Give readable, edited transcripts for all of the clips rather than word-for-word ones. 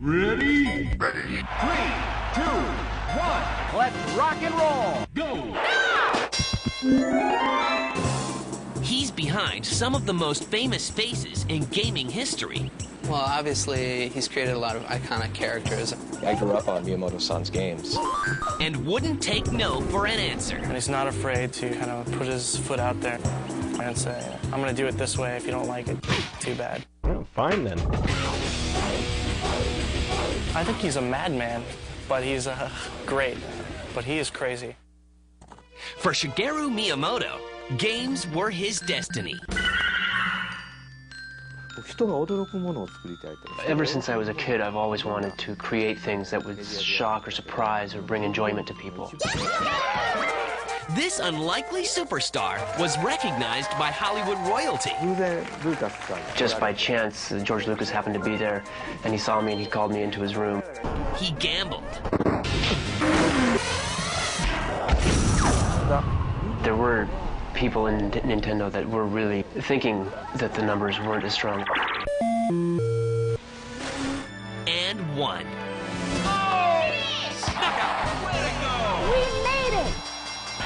Ready? Ready. 3, 2, 1, let's rock and roll! Go! He's behind some of the most famous faces in gaming history. Well, obviously, he's created a lot of iconic characters. I grew up on Miyamoto-san's games. And wouldn't take no for an answer. And he's not afraid to kind of put his foot out there and say, I'm going to do it this way. If you don't like it, too bad. Oh, fine then. I think he's a madman, but he's great. But he is crazy. For Shigeru Miyamoto, games were his destiny. Ever since I was a kid, I've always wanted to create things that would shock or surprise or bring enjoyment to people. This unlikely superstar was recognized by Hollywood royalty. Just by chance, George Lucas happened to be there, and he saw me and he called me into his room. He gambled. There were people in Nintendo that were really thinking that the numbers weren't as strong. And won.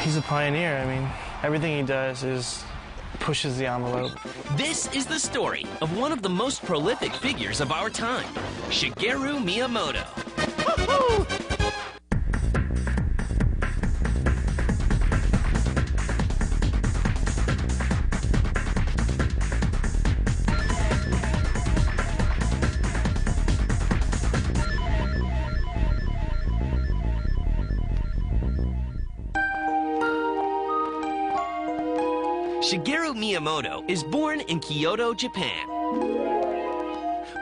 He's a pioneer. I mean, everything he does pushes the envelope. This is the story of one of the most prolific figures of our time, Shigeru Miyamoto. Shigeru Miyamoto is born in Kyoto, Japan,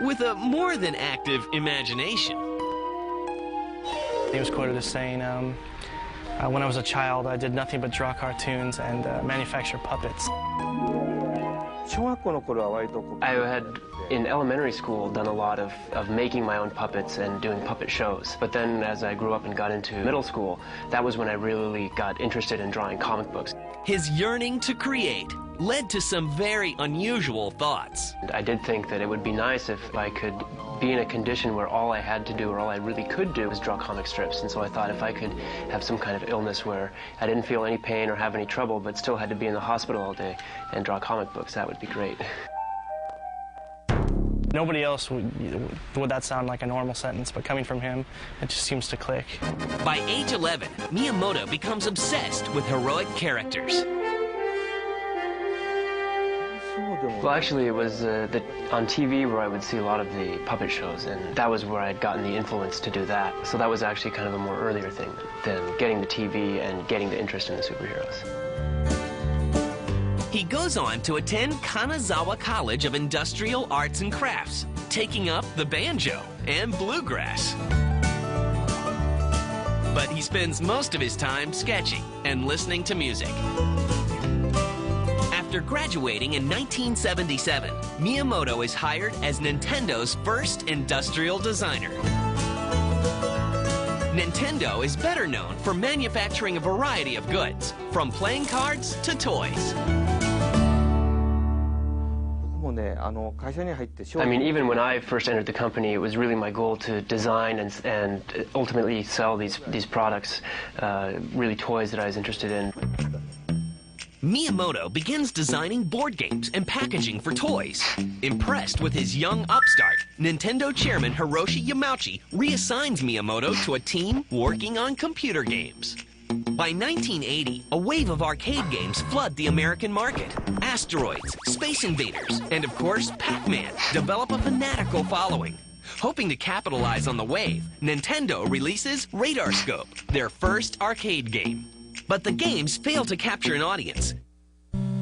with a more than active imagination. He was quoted as saying, when I was a child, I did nothing but draw cartoons and manufacture puppets. I had, in elementary school, done a lot of making my own puppets and doing puppet shows. But then as I grew up and got into middle school, that was when I really got interested in drawing comic books. His yearning to create led to some very unusual thoughts. And I did think that it would be nice if I could be in a condition where all I had to do, or all I really could do, was draw comic strips. And so I thought if I could have some kind of illness where I didn't feel any pain or have any trouble, but still had to be in the hospital all day and draw comic books, that would be great. Nobody else would that sound like a normal sentence, but coming from him, it just seems to click. By age 11, Miyamoto becomes obsessed with heroic characters. Well, actually, it was on TV where I would see a lot of the puppet shows, and that was where I'd gotten the influence to do that. So that was actually kind of a more earlier thing than getting the TV and getting the interest in the superheroes. He goes on to attend Kanazawa College of Industrial Arts and Crafts, taking up the banjo and bluegrass. But he spends most of his time sketching and listening to music. After graduating in 1977, Miyamoto is hired as Nintendo's first industrial designer. Nintendo is better known for manufacturing a variety of goods, from playing cards to toys. I mean, even when I first entered the company, it was really my goal to design and ultimately sell these products, really toys that I was interested in. Miyamoto begins designing board games and packaging for toys. Impressed with his young upstart, Nintendo chairman Hiroshi Yamauchi reassigns Miyamoto to a team working on computer games. By 1980, a wave of arcade games flood the American market. Asteroids, Space Invaders, and of course, Pac-Man develop a fanatical following. Hoping to capitalize on the wave, Nintendo releases Radar Scope, their first arcade game. But the games fail to capture an audience.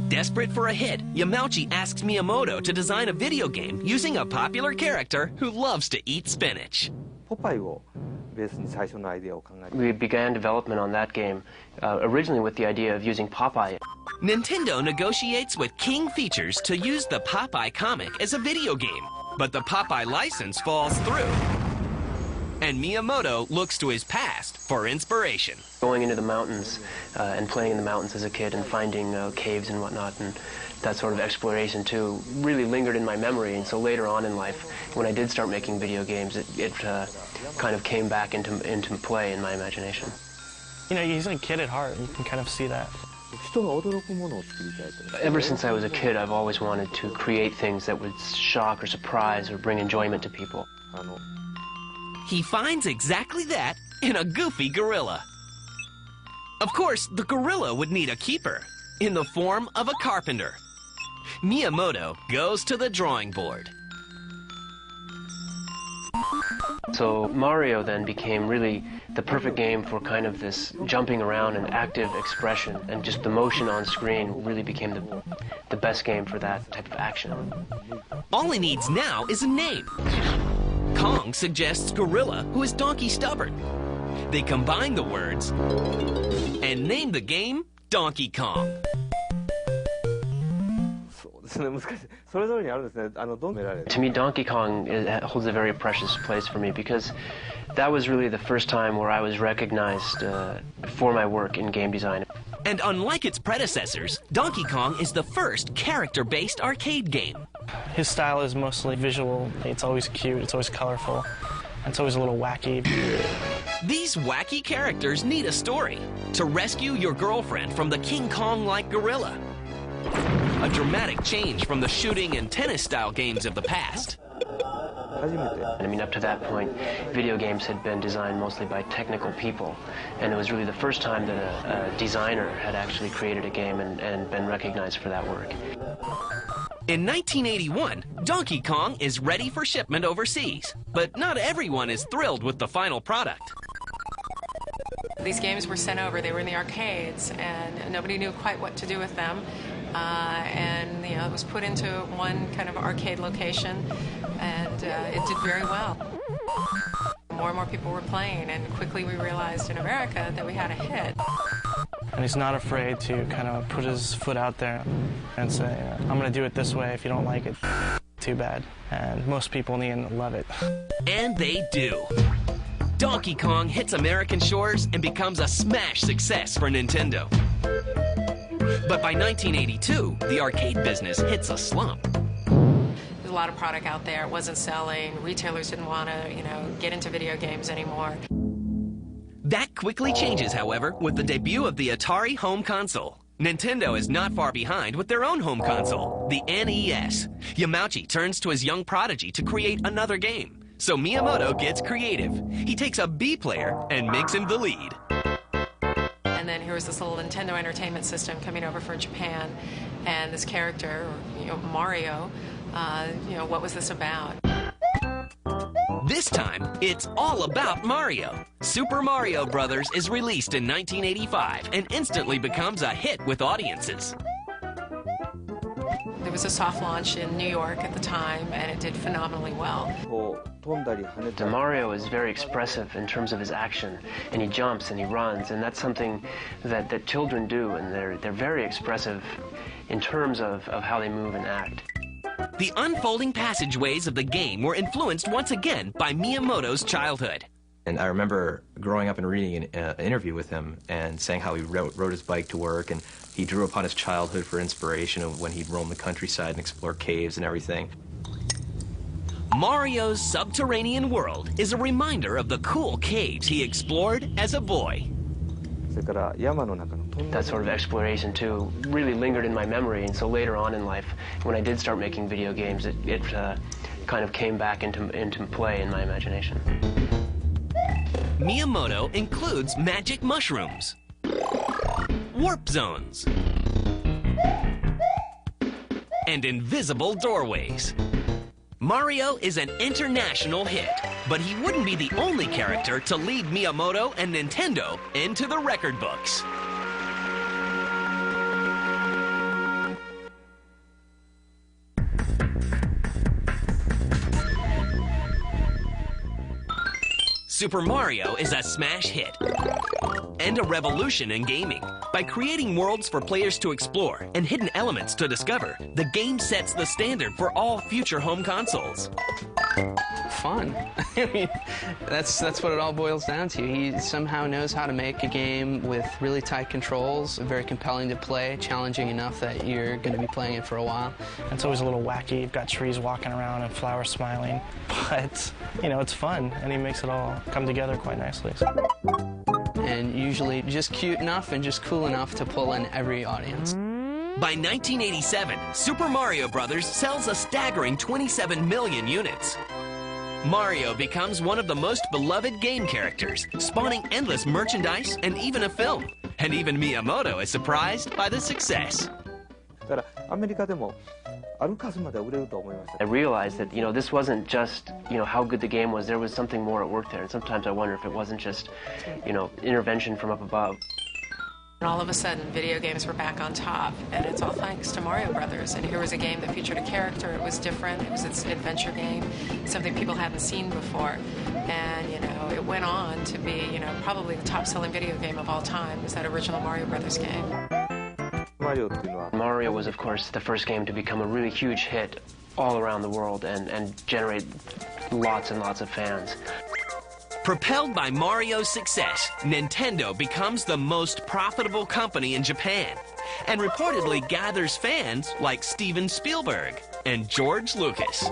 Desperate for a hit, Yamauchi asks Miyamoto to design a video game using a popular character who loves to eat spinach. We began development on that game originally with the idea of using Popeye. Nintendo negotiates with King Features to use the Popeye comic as a video game, but the Popeye license falls through. and Miyamoto looks to his past for inspiration. Going into the mountains and playing in the mountains as a kid and finding caves and whatnot, and that sort of exploration too really lingered in my memory. And so later on in life, when I did start making video games, it kind of came back into play in my imagination. You know, he's a kid at heart. You can kind of see that. Ever since I was a kid, I've always wanted to create things that would shock or surprise or bring enjoyment to people. He finds exactly that in a goofy gorilla. Of course, the gorilla would need a keeper in the form of a carpenter. Miyamoto goes to the drawing board. So Mario then became really the perfect game for kind of this jumping around and active expression, and just the motion on screen really became the best game for that type of action. All he needs now is a name. Kong suggests gorilla, who is donkey stubborn. They combine the words and name the game Donkey Kong. To me, Donkey Kong holds a very precious place for me because that was really the first time where I was recognized for my work in game design. And unlike its predecessors, Donkey Kong is the first character-based arcade game. His style is mostly visual. It's always cute, it's always colorful, and it's always a little wacky. These wacky characters need a story to rescue your girlfriend from the King Kong-like gorilla. A dramatic change from the shooting and tennis-style games of the past. I mean, up to that point, video games had been designed mostly by technical people, and it was really the first time that a designer had actually created a game and been recognized for that work. In 1981, Donkey Kong is ready for shipment overseas, but not everyone is thrilled with the final product. These games were sent over, they were in the arcades, and nobody knew quite what to do with them. And you know, it was put into one kind of arcade location, and it did very well. More and more people were playing, and quickly we realized in America that we had a hit. And he's not afraid to kind of put his foot out there and say, I'm going to do it this way. If you don't like it, too bad. And most people in the end love it. And they do. Donkey Kong hits American shores and becomes a smash success for Nintendo. But by 1982, the arcade business hits a slump. There's a lot of product out there. It wasn't selling. Retailers didn't want to, you know, get into video games anymore. That quickly changes, however, with the debut of the Atari home console. Nintendo is not far behind with their own home console, the NES. Yamauchi turns to his young prodigy to create another game. So Miyamoto gets creative. He takes a B player and makes him the lead. And then here was this little Nintendo Entertainment System coming over from Japan, and this character, you know, Mario, you know, what was this about? This time, it's all about Mario. Super Mario Bros. Is released in 1985 and instantly becomes a hit with audiences. There was a soft launch in New York at the time, and it did phenomenally well. Mario is very expressive in terms of his action, and he jumps and he runs, and that's something that children do, and they're very expressive in terms of how they move and act. The unfolding passageways of the game were influenced once again by Miyamoto's childhood. And I remember growing up and reading an interview with him and saying how he rode his bike to work, and he drew upon his childhood for inspiration of when he'd roam the countryside and explore caves and everything. Mario's subterranean world is a reminder of the cool caves he explored as a boy. That sort of exploration too really lingered in my memory, and so later on in life, when I did start making video games, it kind of came back into play in my imagination. Miyamoto includes magic mushrooms, warp zones, and invisible doorways. Mario is an international hit, but he wouldn't be the only character to lead Miyamoto and Nintendo into the record books. Super Mario is a smash hit and a revolution in gaming. By creating worlds for players to explore and hidden elements to discover, the game sets the standard for all future home consoles. fun. I mean, that's what it all boils down to. He somehow knows how to make a game with really tight controls, very compelling to play, challenging enough that you're going to be playing it for a while. It's always a little wacky. You've got trees walking around and flowers smiling, but, you know, it's fun, and he makes it all come together quite nicely. And usually just cute enough and just cool enough to pull in every audience. By 1987, Super Mario Bros. Sells a staggering 27 million units. Mario becomes one of the most beloved game characters, spawning endless merchandise and even a film. And even Miyamoto is surprised by the success. I realized that, you know, this wasn't just, you know, how good the game was. There was something more at work there. And sometimes I wonder if it wasn't just, you know, intervention from up above. And all of a sudden, video games were back on top, and it's all thanks to Mario Brothers. And here was a game that featured a character. It was different. It was an adventure game, something people hadn't seen before. And, you know, it went on to be, you know, probably the top-selling video game of all time was that original Mario Brothers game. Mario was, of course, the first game to become a really huge hit all around the world and generate lots and lots of fans. Propelled by Mario's success, Nintendo becomes the most profitable company in Japan and reportedly gathers fans like Steven Spielberg and George Lucas.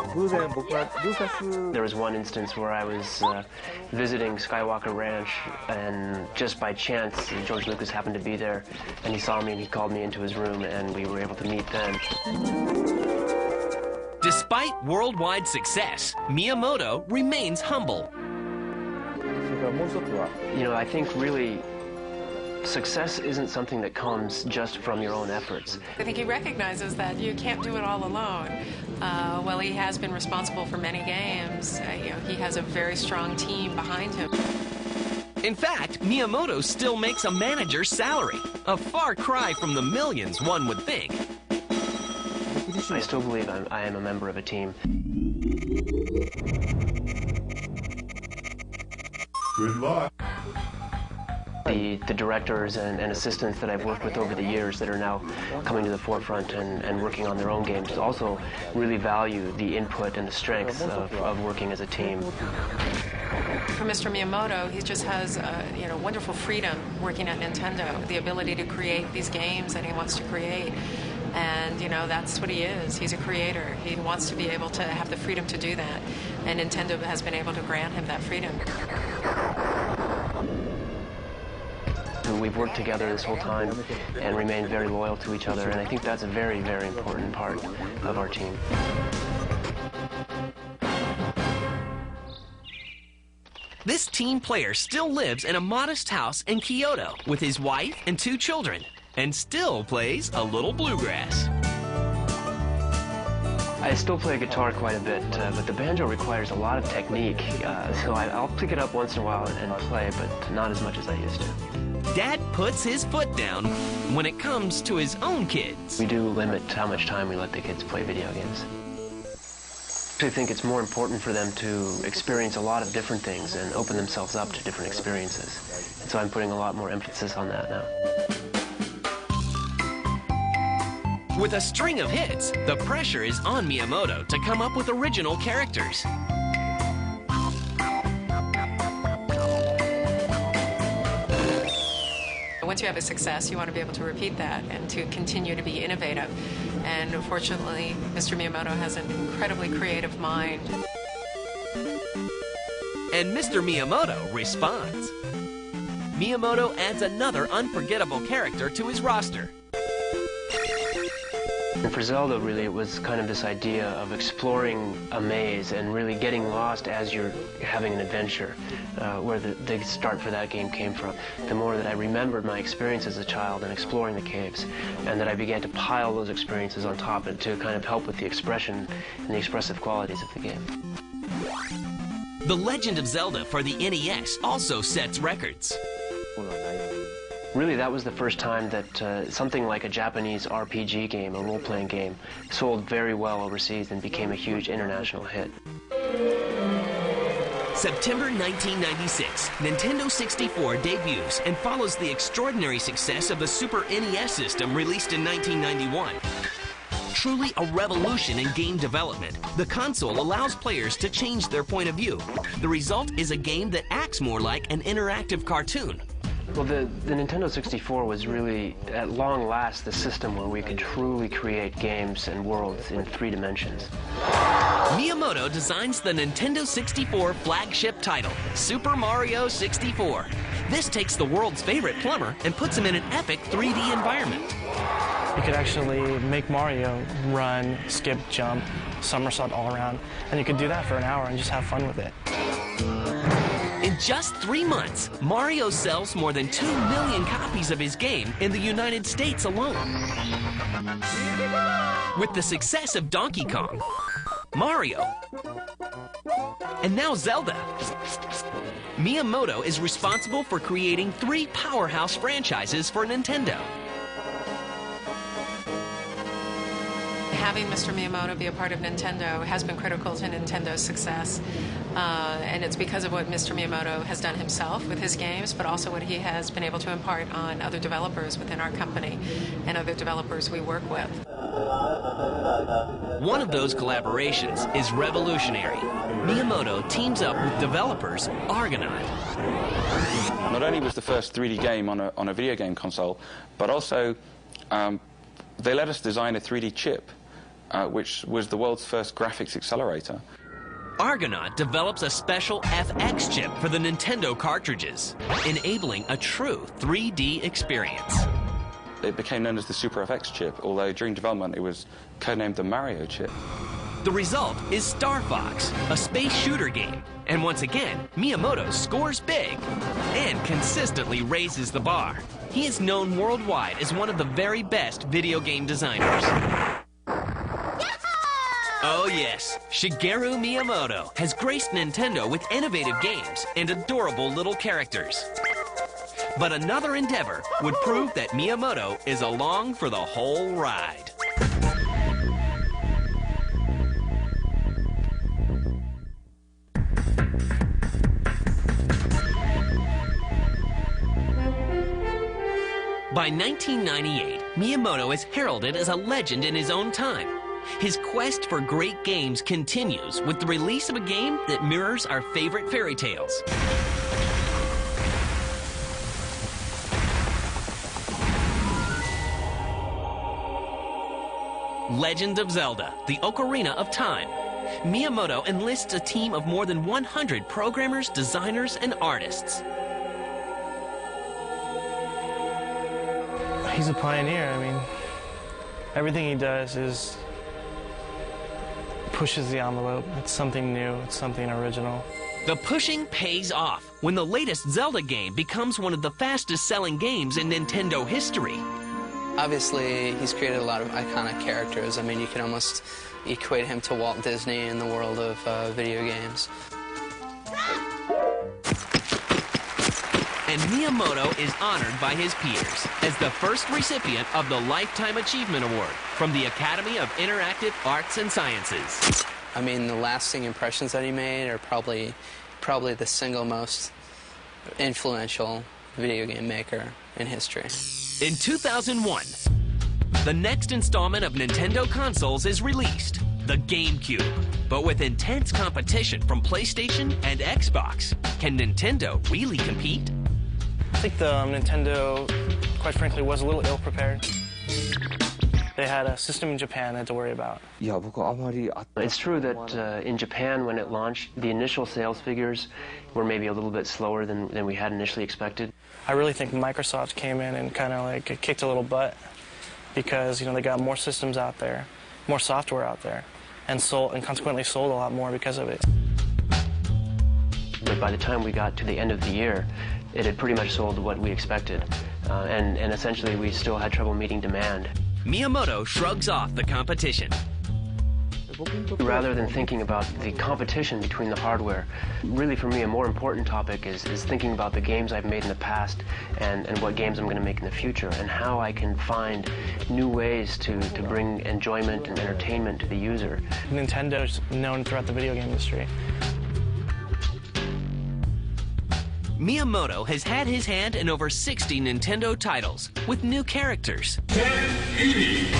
There was one instance where I was visiting Skywalker Ranch, and just by chance, George Lucas happened to be there, and he saw me and he called me into his room, and we were able to meet then. Despite worldwide success, Miyamoto remains humble. You know, I think really success isn't something that comes just from your own efforts. I think he recognizes that you can't do it all alone. While he has been responsible for many games, you know, he has a very strong team behind him. In fact, Miyamoto still makes a manager's salary, a far cry from the millions one would think. I still believe I am a member of a team. Good luck. The directors and assistants that I've worked with over the years that are now coming to the forefront and working on their own games also really value the input and the strengths of working as a team. For Mr. Miyamoto, he just has you know, wonderful freedom working at Nintendo, the ability to create these games that he wants to create. And, you know, that's what he is. He's a creator. He wants to be able to have the freedom to do that. And Nintendo has been able to grant him that freedom. We've worked together this whole time and remained very loyal to each other, and I think that's a very, very important part of our team. This team player still lives in a modest house in Kyoto with his wife and 2 children, and still plays a little bluegrass. I still play guitar quite a bit, but the banjo requires a lot of technique, so I'll pick it up once in a while and play, but not as much as I used to. Dad puts his foot down when it comes to his own kids. We do limit how much time we let the kids play video games. I think it's more important for them to experience a lot of different things and open themselves up to different experiences. And so I'm putting a lot more emphasis on that now. With a string of hits, the pressure is on Miyamoto to come up with original characters. Once you have a success, you want to be able to repeat that and to continue to be innovative. And unfortunately, Mr. Miyamoto has an incredibly creative mind. And Mr. Miyamoto responds. Miyamoto adds another unforgettable character to his roster. And for Zelda, really, it was kind of this idea of exploring a maze and really getting lost as you're having an adventure, where the start for that game came from. The more that I remembered my experience as a child and exploring the caves, and that I began to pile those experiences on top and to kind of help with the expression and the expressive qualities of the game. The Legend of Zelda for the NES also sets records. Really, that was the first time that something like a Japanese RPG game, a role-playing game, sold very well overseas and became a huge international hit. September 1996, Nintendo 64 debuts and follows the extraordinary success of the Super NES system released in 1991. truly a revolution in game development. The console allows players to change their point of view. The result is a game that acts more like an interactive cartoon. Well, the Nintendo 64 was really, at long last, the system where we could truly create games and worlds in 3 dimensions. Miyamoto designs the Nintendo 64 flagship title, Super Mario 64. This takes the world's favorite plumber and puts him in an epic 3D environment. You could actually make Mario run, skip, jump, somersault all around, and you could do that for an hour and just have fun with it. In just 3 months, Mario sells more than 2 million copies of his game in the United States alone. With the success of Donkey Kong, Mario, and now Zelda, Miyamoto is responsible for creating 3 powerhouse franchises for Nintendo. Having Mr. Miyamoto be a part of Nintendo has been critical to Nintendo's success. And it's because of what Mr. Miyamoto has done himself with his games, but also what he has been able to impart on other developers within our company and other developers we work with. One of those collaborations is revolutionary. Miyamoto teams up with developers Argonaut. Not only was the first 3D game on a video game console, but also they let us design a 3D chip, which was the world's first graphics accelerator. Argonaut develops a special FX chip for the Nintendo cartridges, enabling a true 3D experience. It became known as the Super FX chip, although during development it was codenamed the Mario chip. The result is Star Fox, a space shooter game. And once again, Miyamoto scores big and consistently raises the bar. He is known worldwide as one of the very best video game designers. Oh yes, Shigeru Miyamoto has graced Nintendo with innovative games and adorable little characters. But another endeavor would prove that Miyamoto is along for the whole ride. By 1998, Miyamoto is heralded as a legend in his own time. His quest for great games continues with the release of a game that mirrors our favorite fairy tales. Legend of Zelda, the Ocarina of Time. Miyamoto enlists a team of more than 100 programmers, designers, and artists. He's a pioneer. I mean, everything he does pushes the envelope. It's something new. It's something original. The pushing pays off when the latest Zelda game becomes one of the fastest-selling games in Nintendo history. Obviously, he's created a lot of iconic characters. I mean, you can almost equate him to Walt Disney in the world of video games. And Miyamoto is honored by his peers as the first recipient of the Lifetime Achievement Award from the Academy of Interactive Arts and Sciences. I mean, the lasting impressions that he made are probably the single most influential video game maker in history. In 2001, the next installment of Nintendo consoles is released, the GameCube. But with intense competition from PlayStation and Xbox, can Nintendo really compete? I think the Nintendo, quite frankly, was a little ill-prepared. They had a system in Japan they had to worry about. It's true that in Japan, when it launched, the initial sales figures were maybe a little bit slower than we had initially expected. I really think Microsoft came in and kind of like kicked a little butt because, you know, they got more systems out there, more software out there, and consequently sold a lot more because of it. But by the time we got to the end of the year, it had pretty much sold what we expected, and essentially we still had trouble meeting demand. Miyamoto shrugs off the competition. Rather than thinking about the competition between the hardware, really for me a more important topic is thinking about the games I've made in the past and what games I'm going to make in the future and how I can find new ways to bring enjoyment and entertainment to the user. Nintendo's known throughout the video game industry. Miyamoto has had his hand in over 60 Nintendo titles with new characters. 1080.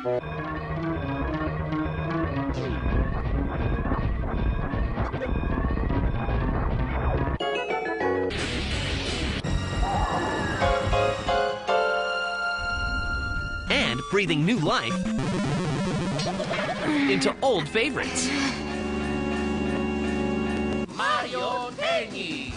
And breathing new life into old favorites. Mario Tennis.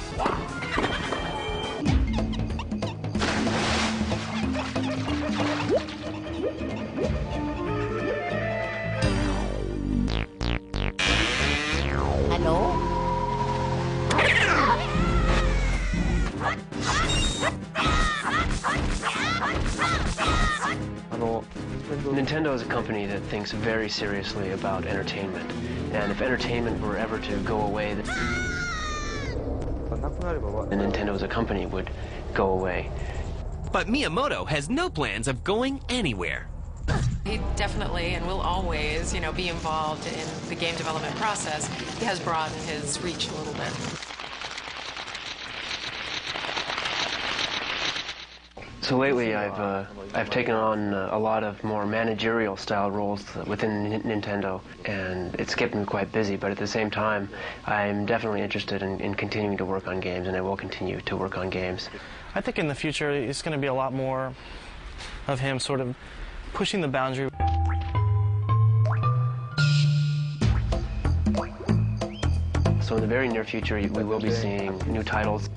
Nintendo is a company that thinks very seriously about entertainment, and if entertainment were ever to go away, then Nintendo as a company would go away. But Miyamoto has no plans of going anywhere. He definitely and will always, be involved in the game development process. He has broadened his reach a little bit. So lately, I've taken on a lot of more managerial style roles within Nintendo, and it's kept me quite busy. But at the same time, I'm definitely interested in continuing to work on games, and I will continue to work on games. I think in the future, it's going to be a lot more of him sort of pushing the boundary. So in the very near future, we will be seeing new titles.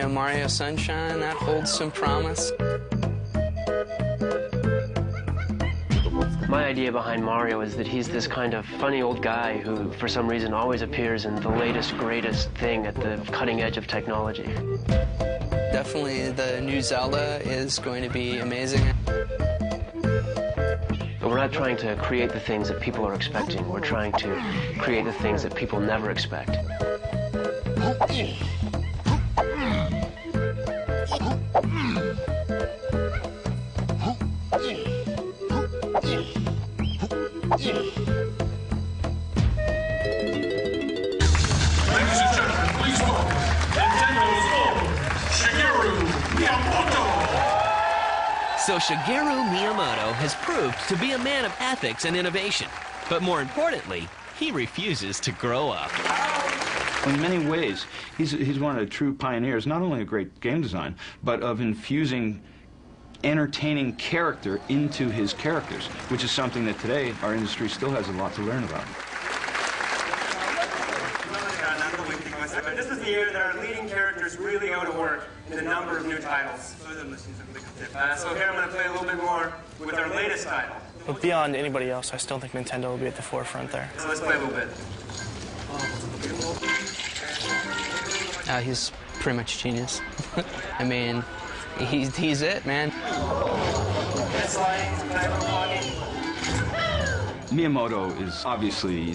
Mario Sunshine, that holds some promise. My idea behind Mario is that he's this kind of funny old guy who, for some reason, always appears in the latest, greatest thing at the cutting edge of technology. Definitely the new Zelda is going to be amazing. But we're not trying to create the things that people are expecting. We're trying to create the things that people never expect. Ladies and gentlemen, please welcome Nintendo's own Shigeru Miyamoto. So Shigeru Miyamoto has proved to be a man of ethics and innovation. But more importantly, he refuses to grow up. In many ways, he's one of the true pioneers, not only of great game design, but of infusing entertaining character into his characters, which is something that today our industry still has a lot to learn about. This is the year that our leading characters really go to work in a number of new titles. So here I'm going to play a little bit more with our latest title. But beyond anybody else, I still think Nintendo will be at the forefront there. So let's play a little bit. He's pretty much genius. I mean, he's it, man. Miyamoto is obviously,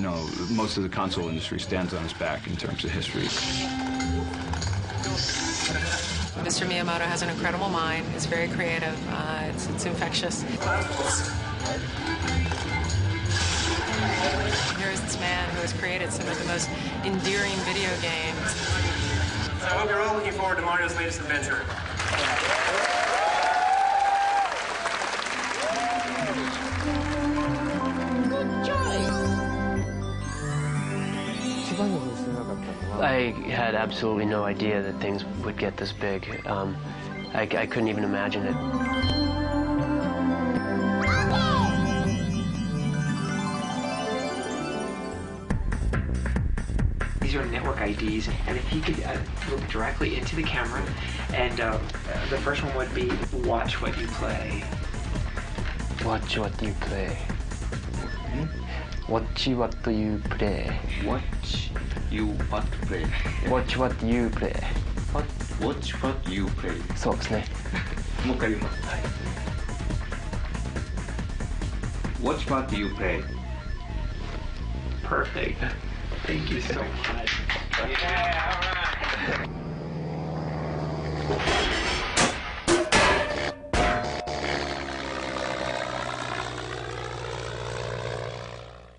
most of the console industry stands on his back in terms of history. Mr. Miyamoto has an incredible mind. He's very creative. It's infectious. Here's this man who has created some of the most endearing video games. So I hope you're all looking forward to Mario's latest adventure. I had absolutely no idea that things would get this big. I couldn't even imagine it. These are network IDs, and if he could look directly into the camera, and the first one would be watch what you play. Watch what you play. Watch what you play. Watch you what play. Watch what you play. Watch what you play. そうですね。もう一回言います。はい。Watch what you play. Perfect. Thank you so much. Yeah, all right.